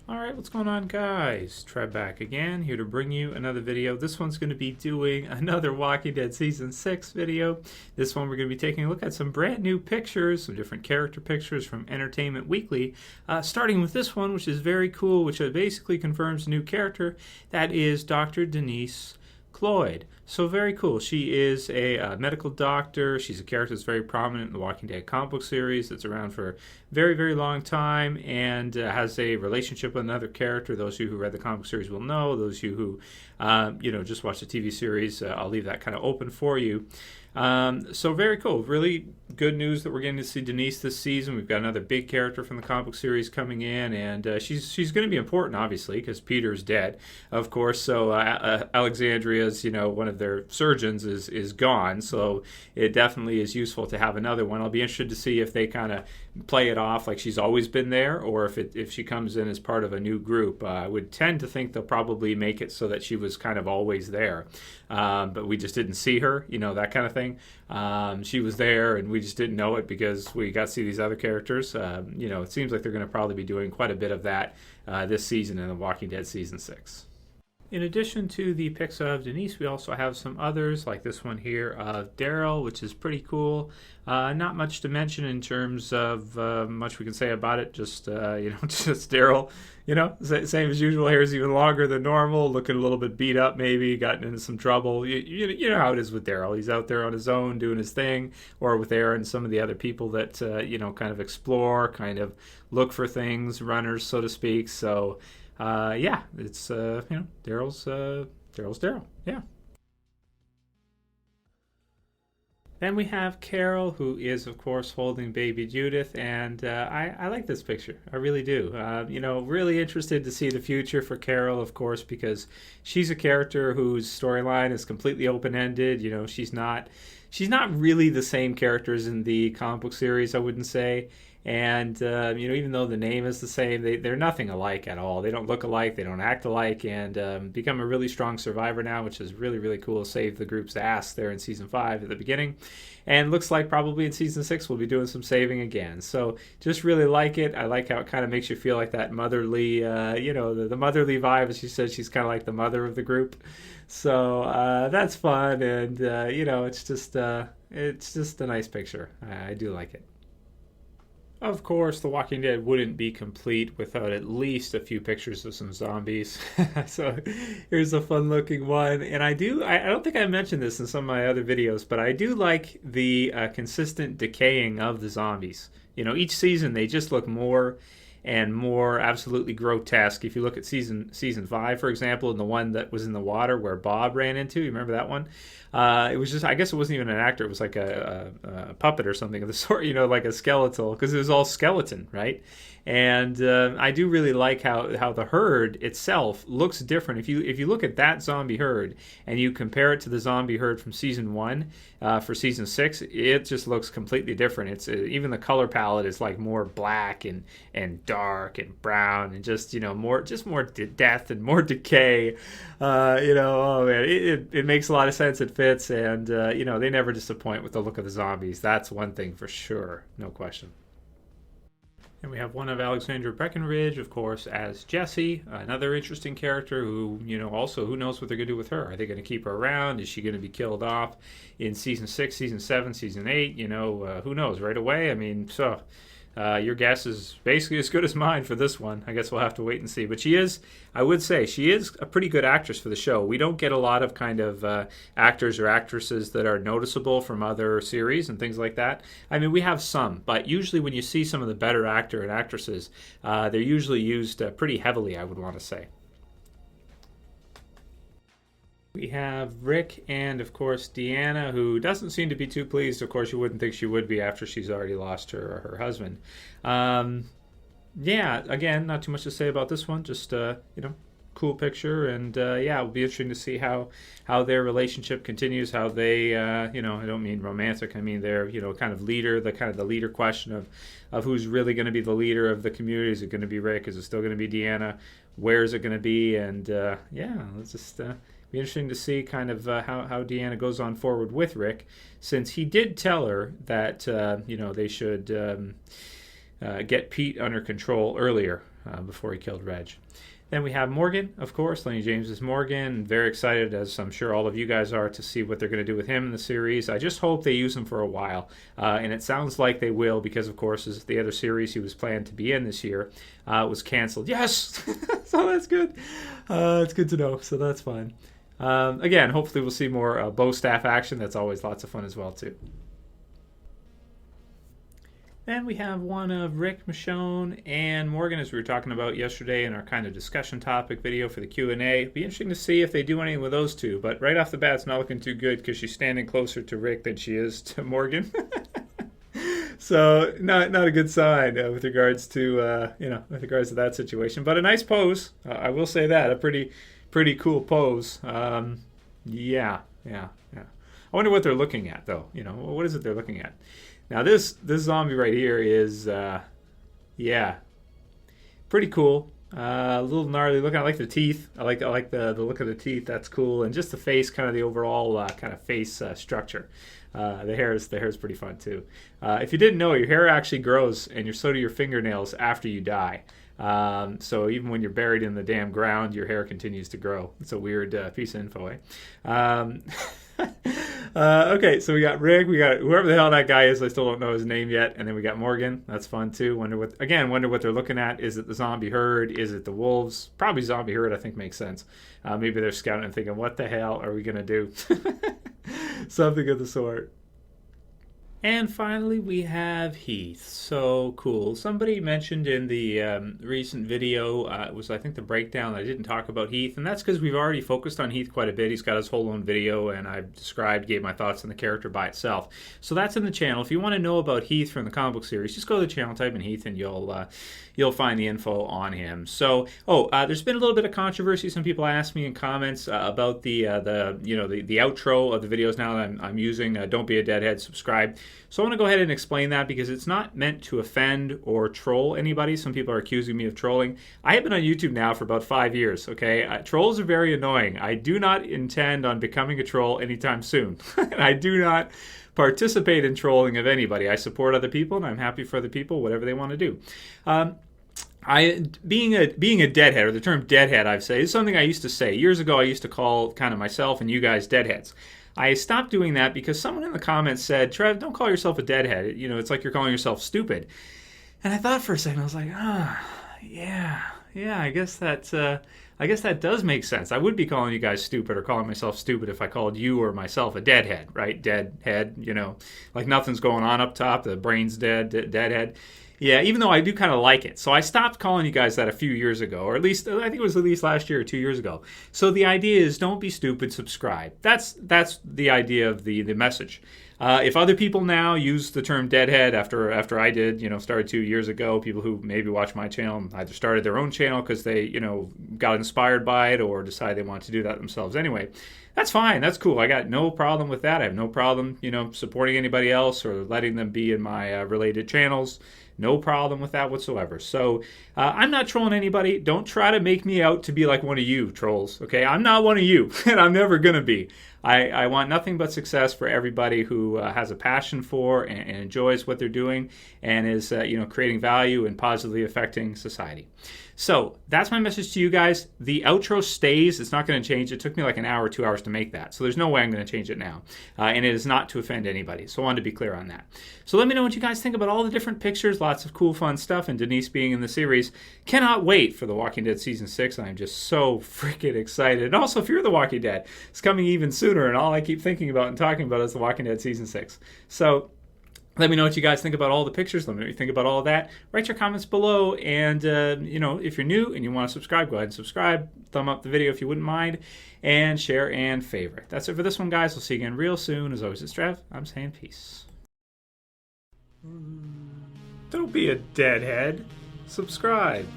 Alright, what's going on, guys? Trev back again, here to bring you another video. This one's going to be doing another Walking Dead Season 6 video. This one we're going to be taking a look at some brand new pictures, some different character pictures from Entertainment Weekly. Starting with this one, which is very cool, which basically confirms a new character. That is Doctor Denise Cloyd. So very cool. She is a medical doctor. She's a character that's very prominent in the Walking Dead comic book series. That's around for a very, very long time and has a relationship with another character. Those of you who read the comic book series will know. Those of you who just watched the TV series, I'll leave that kind of open for you. So very cool. Really good news that we're getting to see Denise this season. We've got another big character from the comic book series coming in, and she's going to be important, obviously, because Peter's dead, of course. So Alexandria's, one of their surgeons is gone. So it definitely is useful to have another one. I'll be interested to see if they kind of play it off like she's always been there, or if she comes in as part of a new group. I would tend to think they'll probably make it so that she was kind of always there, but we just didn't see her, that kind of thing. She was there and we just didn't know it because we got to see these other characters. It seems like they're going to probably be doing quite a bit of that this season in The Walking Dead Season 6. In addition to the pics of Denise, we also have some others, like this one here of Daryl, which is pretty cool. Not much to mention in terms of much we can say about it. Just just Daryl. Same as usual. Hair's even longer than normal. Looking a little bit beat up, maybe gotten into some trouble. You know how it is with Daryl. He's out there on his own doing his thing, or with Aaron and some of the other people that kind of explore, kind of look for things, runners, so to speak. So. It's Daryl's Daryl. Yeah. Then we have Carol, who is, of course, holding baby Judith, and I like this picture. I really do. Really interested to see the future for Carol, of course, because she's a character whose storyline is completely open-ended. She's not really the same characters in the comic book series, I wouldn't say. And, even though the name is the same, they're nothing alike at all. They don't look alike, they don't act alike, and become a really strong survivor now, which is really, really cool. Save the group's ass there in Season 5 at the beginning. And looks like probably in Season 6 we'll be doing some saving again. So just really like it. I like how it kind of makes you feel like that motherly, the motherly vibe. As she said, she's kind of like the mother of the group. So that's fun, and, it's just a nice picture. I do like it. Of course, The Walking Dead wouldn't be complete without at least a few pictures of some zombies. So here's a fun-looking one. And I don't think I mentioned this in some of my other videos, but I do like the consistent decaying of the zombies. Each season they just look more and more absolutely grotesque. If you look at season 5, for example, and the one that was in the water where Bob ran into, you remember that one? It was just, I guess it wasn't even an actor, it was like a puppet or something of the sort, like a skeletal, because it was all skeleton, right? And I do really like how the herd itself looks different. If you look at that zombie herd and you compare it to the zombie herd from Season 1 for Season 6, it just looks completely different. It's even the color palette is like more black and dark and brown and just more death and more decay. Oh man, it makes a lot of sense. It fits, and they never disappoint with the look of the zombies. That's one thing for sure, no question. And we have one of Alexandra Breckenridge, of course, as Jessie, another interesting character who, also who knows what they're going to do with her. Are they going to keep her around? Is she going to be killed off in Season 6, Season 7, Season 8? Who knows right away? Your guess is basically as good as mine for this one. I guess we'll have to wait and see. But I would say, she is a pretty good actress for the show. We don't get a lot of kind of actors or actresses that are noticeable from other series and things like that. We have some, but usually when you see some of the better actor and actresses, they're usually used pretty heavily, I would want to say. We have Rick and, of course, Deanna, who doesn't seem to be too pleased. Of course, you wouldn't think she would be after she's already lost her husband. Again, not too much to say about this one. Just, cool picture. And, it'll be interesting to see how their relationship continues, how they, I don't mean romantic. I mean their, kind of leader, the leader question of who's really going to be the leader of the community. Is it going to be Rick? Is it still going to be Deanna? Where is it going to be? And, let's just... be interesting to see kind of how Deanna goes on forward with Rick, since he did tell her that they should get Pete under control earlier. before he killed Reg. Then we have Morgan, of course. Lenny James is Morgan. Very excited, as I'm sure all of you guys are, to see what they're going to do with him in the series. I just hope they use him for a while. And it sounds like they will because, of course, the other series he was planned to be in this year was canceled. Yes! So that's good. It's good to know. So that's fine. Again, hopefully we'll see more Bo staff action. That's always lots of fun as well, too. Then we have one of Rick, Michonne, and Morgan, as we were talking about yesterday in our kind of discussion topic video for the Q&A. It'll be interesting to see if they do anything with those two, but right off the bat, it's not looking too good because she's standing closer to Rick than she is to Morgan. So not a good sign with regards to with regards to that situation. But a nice pose, I will say that, a pretty cool pose. Yeah. I wonder what they're looking at, though. What is it they're looking at? Now this zombie right here is, pretty cool. A little gnarly looking. I like the teeth. I like the look of the teeth. That's cool. And just the face, kind of the overall kind of face structure. The hair is pretty fun too. If you didn't know, your hair actually grows, and so do your fingernails after you die. So even when you're buried in the damn ground, your hair continues to grow. It's a weird piece of info, eh? Okay, so we got Rick, we got whoever the hell that guy is. I still don't know his name yet. And then we got Morgan. That's fun too. Wonder what they're looking at. Is it the zombie herd? Is it the wolves? Probably zombie herd. I think makes sense. Maybe they're scouting and thinking, what the hell are we gonna do? Something of the sort. And finally, we have Heath. So cool. Somebody mentioned in the recent video, it was, I think, the breakdown, I didn't talk about Heath. And that's because we've already focused on Heath quite a bit. He's got his whole own video, and I've gave my thoughts on the character by itself. So that's in the channel. If you want to know about Heath from the comic book series, just go to the channel, type in Heath, and you'll find the info on him. So, there's been a little bit of controversy. Some people asked me in comments about the outro of the videos now that I'm using. Don't be a deadhead, subscribe. So I want to go ahead and explain that because it's not meant to offend or troll anybody. Some people are accusing me of trolling. I have been on YouTube now for about 5 years, okay? Trolls are very annoying. I do not intend on becoming a troll anytime soon. And I do not participate in trolling of anybody. I support other people, and I'm happy for other people, whatever they want to do. Being a deadhead, or the term deadhead, I've said, is something I used to say. Years ago, I used to call kind of myself and you guys deadheads. I stopped doing that because someone in the comments said, Trev, don't call yourself a deadhead. It's like you're calling yourself stupid. And I thought for a second, I was like, yeah, I guess that does make sense. I would be calling you guys stupid or calling myself stupid if I called you or myself a deadhead, right? Deadhead, like nothing's going on up top, the brain's dead, deadhead. Yeah, even though I do kind of like it. So I stopped calling you guys that a few years ago, or at least, I think it was at least last year or 2 years ago. So the idea is don't be stupid, subscribe. That's the idea of the message. If other people now use the term deadhead after I did, started 2 years ago, people who maybe watch my channel either started their own channel because they, got inspired by it or decided they wanted to do that themselves anyway. That's fine. That's cool. I got no problem with that. I have no problem, supporting anybody else or letting them be in my related channels. No problem with that whatsoever. So I'm not trolling anybody. Don't try to make me out to be like one of you trolls, okay? I'm not one of you, and I'm never going to be. I want nothing but success for everybody who has a passion for and enjoys what they're doing and is creating value and positively affecting society. So that's my message to you guys. The outro stays. It's not going to change. It took me like an hour, 2 hours to make that. So there's no way I'm going to change it now. And it is not to offend anybody. So I wanted to be clear on that. So let me know what you guys think about all the different pictures. Lots of cool, fun stuff. And Denise being in the series. Cannot wait for The Walking Dead Season 6. I'm just so freaking excited. And also, if you're The Walking Dead, it's coming even sooner. And all I keep thinking about and talking about is The Walking Dead Season 6. So let me know what you guys think about all the pictures. Let me know what you think about all of that. Write your comments below. And, if you're new and you want to subscribe, go ahead and subscribe. Thumb up the video if you wouldn't mind. And share and favorite. That's it for this one, guys. We'll see you again real soon. As always, it's Trev. I'm saying peace. Don't be a deadhead. Subscribe.